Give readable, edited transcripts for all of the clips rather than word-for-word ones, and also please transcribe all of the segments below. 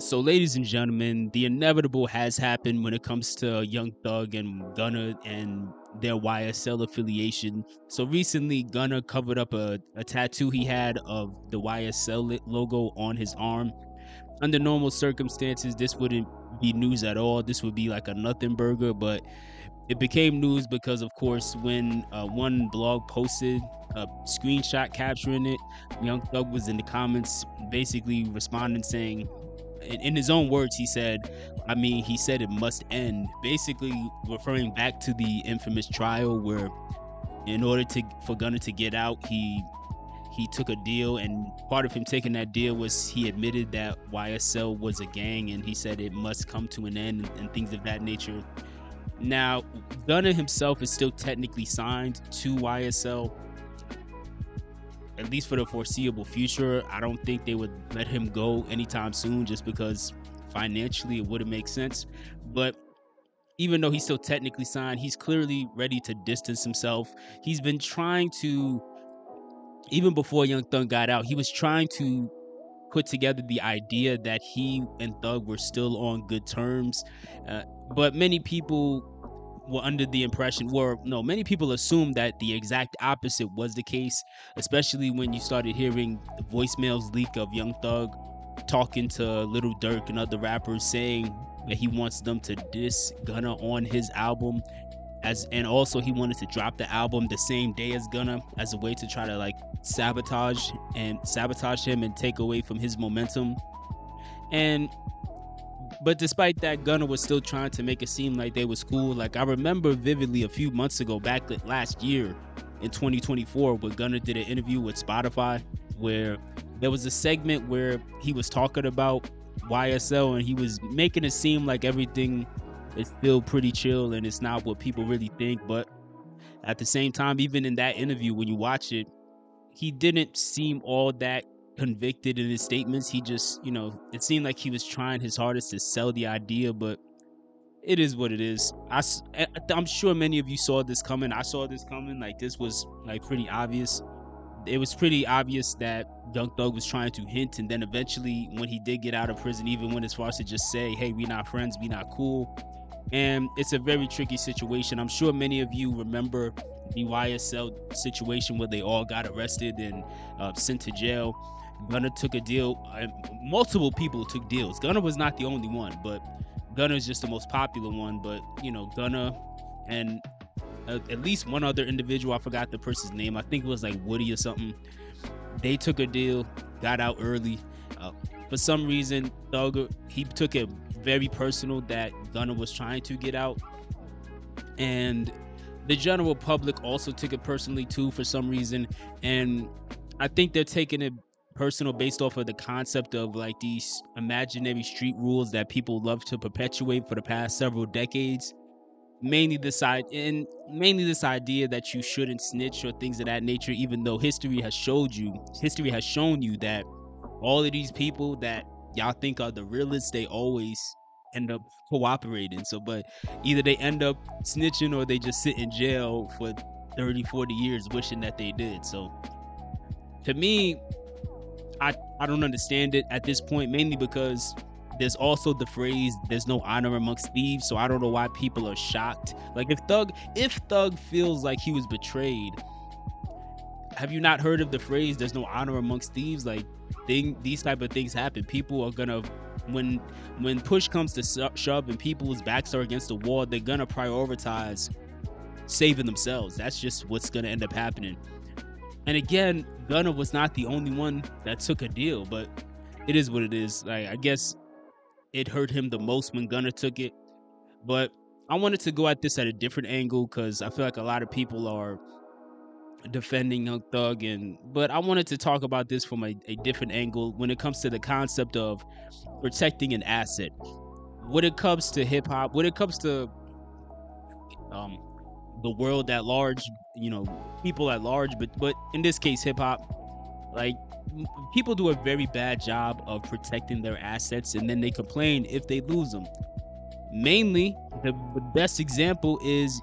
So, ladies and gentlemen, the inevitable has happened when it comes to Young Thug and Gunna and their YSL affiliation. So, recently, Gunna covered up a tattoo he had of the YSL logo on his arm. Under normal circumstances, this wouldn't be news at all. This would be like a nothing burger, but it became news because, of course, when one blog posted a screenshot capturing it, Young Thug was in the comments basically responding saying, in his own words, he said, he said it must end, basically referring back to the infamous trial where, in order to for Gunna to get out, he took a deal, and part of him taking that deal was he admitted that YSL was a gang, and he said it must come to an end and things of that nature. Now, Gunna himself is still technically signed to YSL, at least for the foreseeable future. I don't think they would let him go anytime soon just because financially it wouldn't make sense. But even though he's still technically signed, he's clearly ready to distance himself. He's been trying to, even before Young Thug got out, he was trying to put together the idea that he and Thug were still on good terms. But many people were under the impression, many people assumed that the exact opposite was the case, especially when you started hearing voicemails leak of Young Thug talking to Little Durk and other rappers saying that he wants them to diss Gunna on his album, and also he wanted to drop the album the same day as Gunna as a way to try to like sabotage him and take away from his momentum. But despite that, Gunna was still trying to make it seem like they was cool. Like, I remember vividly a few months ago, back last year in 2024, where Gunna did an interview with Spotify, where there was a segment where he was talking about YSL and he was making it seem like everything is still pretty chill and it's not what people really think. But at the same time, even in that interview, when you watch it, he didn't seem all that convicted in his statements. He just, it seemed like he was trying his hardest to sell the idea, but it is what it is. I'm sure many of you saw this coming. I saw this coming. Like, this was like pretty obvious. It was pretty obvious that Young Thug was trying to hint, and then eventually when he did get out of prison, even went as far as to just say, hey, we not friends, we not cool. And it's a very tricky situation. I'm sure many of you remember the YSL situation where they all got arrested and sent to jail. Gunna took a deal. Multiple people took deals. Gunna was not the only one, but Gunna is just the most popular one. But, Gunna and at least one other individual, I forgot the person's name. I think it was like Woody or something. They took a deal, got out early. For some reason, Thug, he took it very personal that Gunna was trying to get out. And the general public also took it personally too for some reason. And I think they're taking it personal based off of the concept of like these imaginary street rules that people love to perpetuate for the past several decades. Mainly this idea that you shouldn't snitch or things of that nature, even though history has shown you that all of these people that y'all think are the realest, they always end up cooperating. So, but either they end up snitching or they just sit in jail for 30-40 years wishing that they did. So to me, I don't understand it at this point, mainly because there's also the phrase, there's no honor amongst thieves. So I don't know why people are shocked. Like, if Thug feels like he was betrayed, have you not heard of the phrase, there's no honor amongst thieves? Like, these type of things happen. People are gonna, when push comes to shove and people's backs are against the wall, they're gonna prioritize saving themselves. That's just what's gonna end up happening. And again, Gunna was not the only one that took a deal, but it is what it is. Like, I guess it hurt him the most when Gunna took it. But I wanted to go at this at a different angle because I feel like a lot of people are defending Young Thug, but I wanted to talk about this from a different angle when it comes to the concept of protecting an asset. When it comes to hip hop, when it comes to the world at large, people at large, but in this case, hip hop, like, people do a very bad job of protecting their assets, and then they complain if they lose them. Mainly, the best example is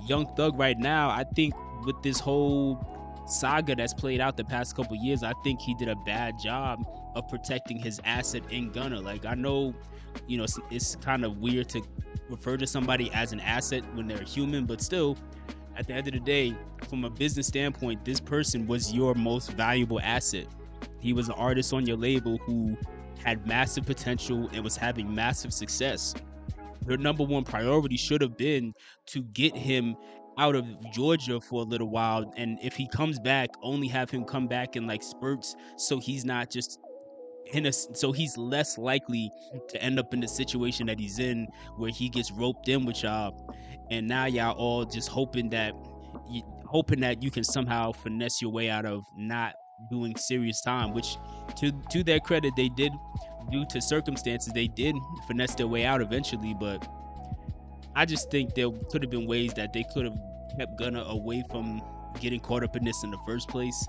Young Thug right now. I think with this whole saga that's played out the past couple years, I think he did a bad job of protecting his asset in Gunna. Like, I know, it's kind of weird to refer to somebody as an asset when they're human, but still, at the end of the day, from a business standpoint, this person was your most valuable asset. He was an artist on your label who had massive potential and was having massive success. Your number one priority should have been to get him out of Georgia for a little while, and if he comes back, only have him come back in like spurts, so he's not just so he's less likely to end up in the situation that he's in, where he gets roped in with y'all, and now y'all all just hoping that you can somehow finesse your way out of not doing serious time, which to their credit, they did. Due to circumstances, they did finesse their way out eventually, but I just think there could have been ways that they could have kept Gunna away from getting caught up in this in the first place.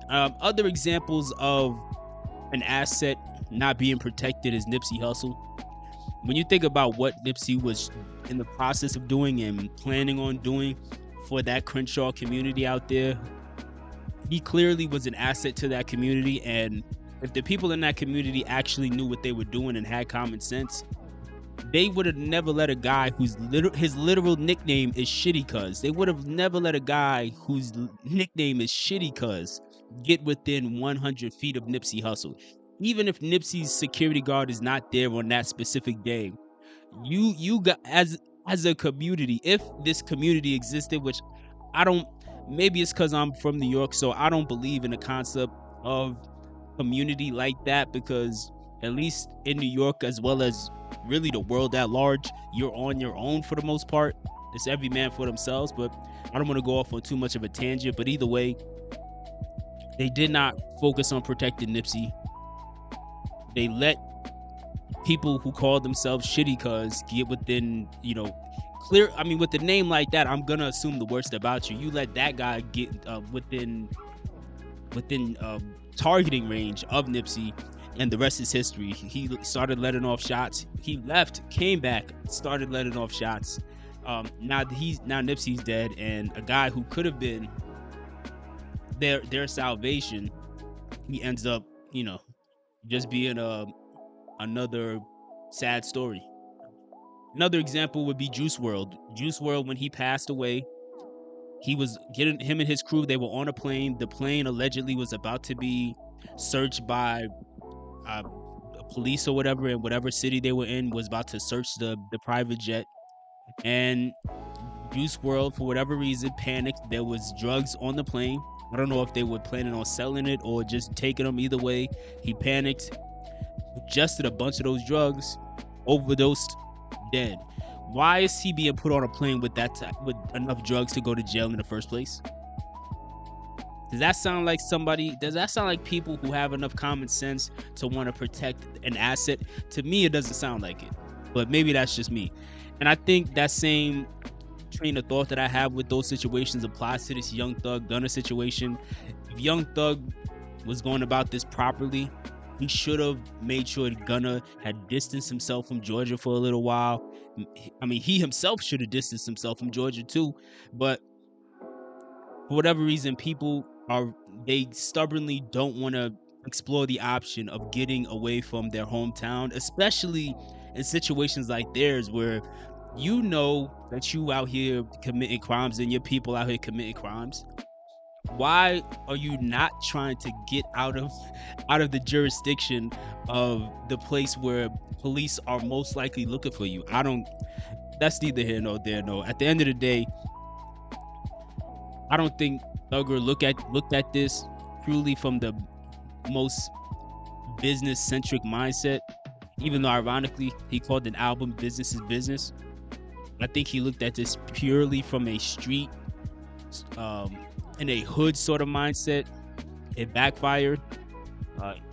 Other examples of an asset not being protected is Nipsey Hussle. When you think about what Nipsey was in the process of doing and planning on doing for that Crenshaw community out there, he clearly was an asset to that community. And if the people in that community actually knew what they were doing and had common sense, they would have never let a guy his literal nickname is Shitty Cuz. They would have never let a guy whose nickname is Shitty Cuz get within 100 feet of Nipsey Hussle. Even if Nipsey's security guard is not there on that specific day, you got as a community, if this community existed, which I don't, maybe it's because I'm from New York, so I don't believe in the concept of community like that, because at least in New York, as well as really the world at large, you're on your own for the most part. It's every man for themselves, but I don't want to go off on too much of a tangent. But either way, they did not focus on protecting Nipsey. They let people who call themselves Shitty Cuz get within, clear. I mean, with a name like that, I'm gonna assume the worst about you. You let that guy get within targeting range of Nipsey, and the rest is history. He started letting off shots. He left, came back, started letting off shots. Now Nipsey's dead, and a guy who could have been their salvation, he ends up, just being another sad story. Another example would be Juice WRLD. Juice WRLD, when he passed away, he was getting him and his crew. They were on a plane. The plane allegedly was about to be searched by police or whatever, in whatever city they were in, was about to search the private jet. And Juice WRLD, for whatever reason, panicked. There was drugs on the plane. I don't know if they were planning on selling it or just taking them. Either way, he panicked, ingested a bunch of those drugs, overdosed, dead. Why is he being put on a plane with with enough drugs to go to jail in the first place? Does that sound like people who have enough common sense to want to protect an asset? To me, it doesn't sound like it, but maybe that's just me. And I think that same train of thought that I have with those situations applies to this Young Thug Gunna situation. If Young Thug was going about this properly, he should have made sure Gunna had distanced himself from Georgia for a little while. I mean, he himself should have distanced himself from Georgia too, but for whatever reason, they stubbornly don't want to explore the option of getting away from their hometown, especially in situations like theirs, where you know that you out here committing crimes and your people out here committing crimes. Why are you not trying to get out of the jurisdiction of the place where police are most likely looking for you? That's neither here nor there. No, at the end of the day, I don't think Thugger looked at this truly from the most business centric mindset, even though ironically he called an album Business is Business. I think he looked at this purely from a street in a hood sort of mindset. It backfired.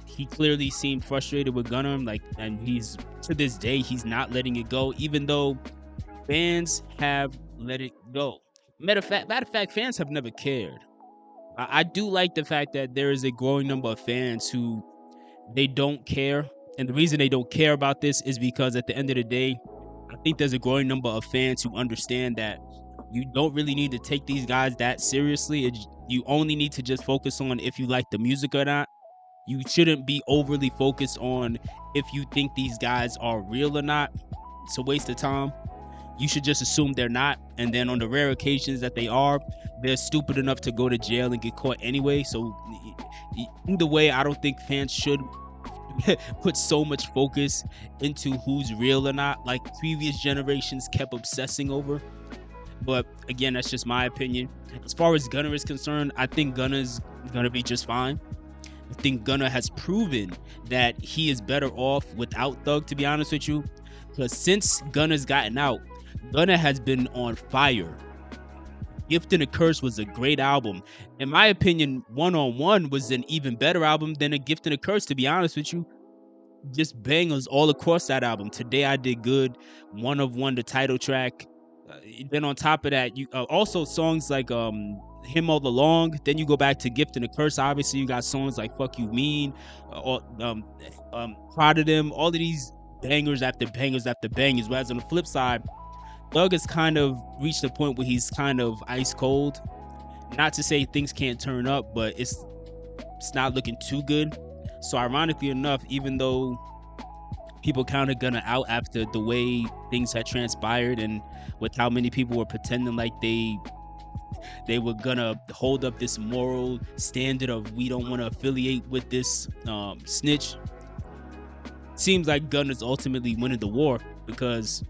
He clearly seemed frustrated with Gunna, and he's, to this day, he's not letting it go, even though fans have let it go. Matter of fact, fans have never cared. I do like the fact that there is a growing number of fans who they don't care, and the reason they don't care about this is because at the end of the day, I think there's a growing number of fans who understand that you don't really need to take these guys that seriously. You only need to just focus on if you like the music or not. You shouldn't be overly focused on if you think these guys are real or not. It's a waste of time. You should just assume they're not. And then on the rare occasions that they are, they're stupid enough to go to jail and get caught anyway. So either way, I don't think fans should put so much focus into who's real or not, like previous generations kept obsessing over. But again, that's just my opinion. As far as Gunna is concerned, I think Gunna's gonna be just fine. I think Gunna has proven that he is better off without Thug, to be honest with you. Because since Gunna's gotten out, Gunna has been on fire. Gift and a Curse was a great album. In my opinion, One on One was an even better album than A Gift and a Curse, to be honest with you. Just bangers all across that album. Today I Did Good, One of One, the title track. Then on top of that, you also songs like Him All Along. Then you go back to Gift and a Curse. Obviously, you got songs like Fuck You Mean, Proud of Them. All of these bangers after bangers after bangers. Whereas on the flip side, Thug has kind of reached a point where he's kind of ice cold. Not to say things can't turn up, but it's not looking too good. So ironically enough, even though people counted Gunna out after the way things had transpired and with how many people were pretending like they were gonna hold up this moral standard of we don't want to affiliate with this snitch, seems like Gunna's ultimately winning the war, because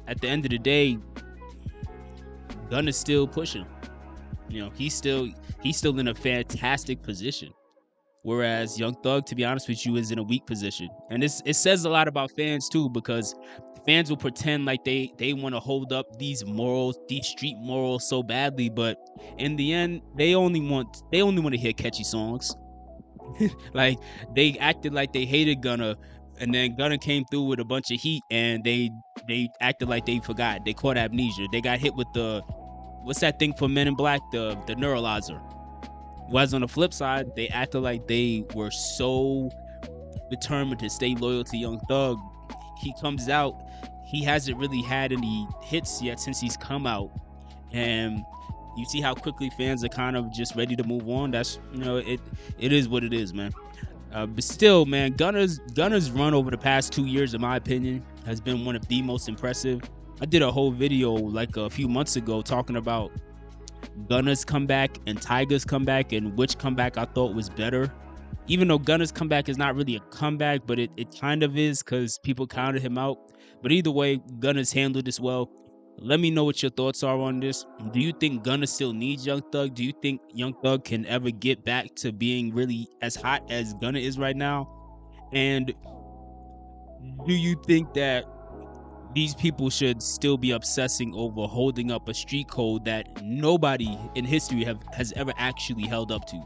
at the end of the day, Gunna's still pushing. You know, he's still in a fantastic position. Whereas Young Thug, to be honest with you, is in a weak position. And it says a lot about fans too, because fans will pretend like they want to hold up these morals, these street morals so badly, but in the end, they only want to hear catchy songs. Like, they acted like they hated Gunna, and then Gunna came through with a bunch of heat, and they acted like they forgot. They caught amnesia. They got hit with the, what's that thing for Men in Black? The neuralizer. Whereas on the flip side, they acted like they were so determined to stay loyal to Young Thug. He comes out, he hasn't really had any hits yet since he's come out, and you see how quickly fans are kind of just ready to move on. That's, you know, it is what it is, man. But still, man, Gunna's run over the past 2 years, in my opinion, has been one of the most impressive. I did a whole video like a few months ago talking about Gunna's comeback and Tyga's comeback and which comeback I thought was better. Even though Gunna's comeback is not really a comeback, but it kind of is, because people counted him out. But either way, Gunna's handled this well. Let me know what your thoughts are on this. Do you think Gunna still needs Young Thug? Do you think Young Thug can ever get back to being really as hot as Gunna is right now? And do you think that these people should still be obsessing over holding up a street code that nobody in history has ever actually held up to?